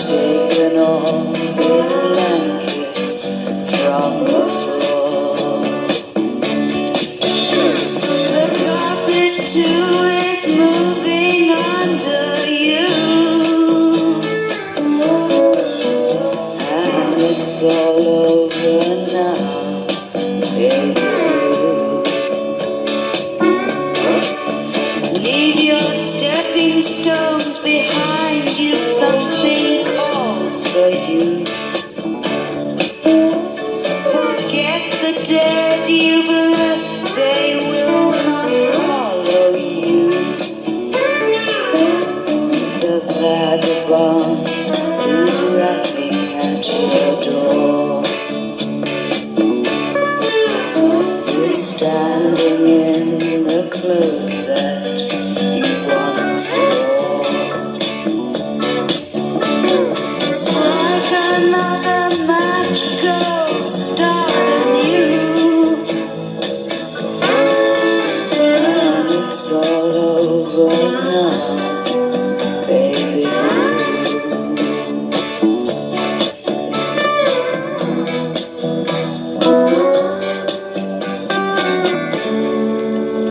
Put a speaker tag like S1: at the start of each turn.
S1: taken all his blankets from the floor. The carpet too is moving under you, and it's all over now, baby. Leave your stepping stones behind you, something calls for you. Forget the dead you've left, they will not follow you. The vagabond who's rapping at your door.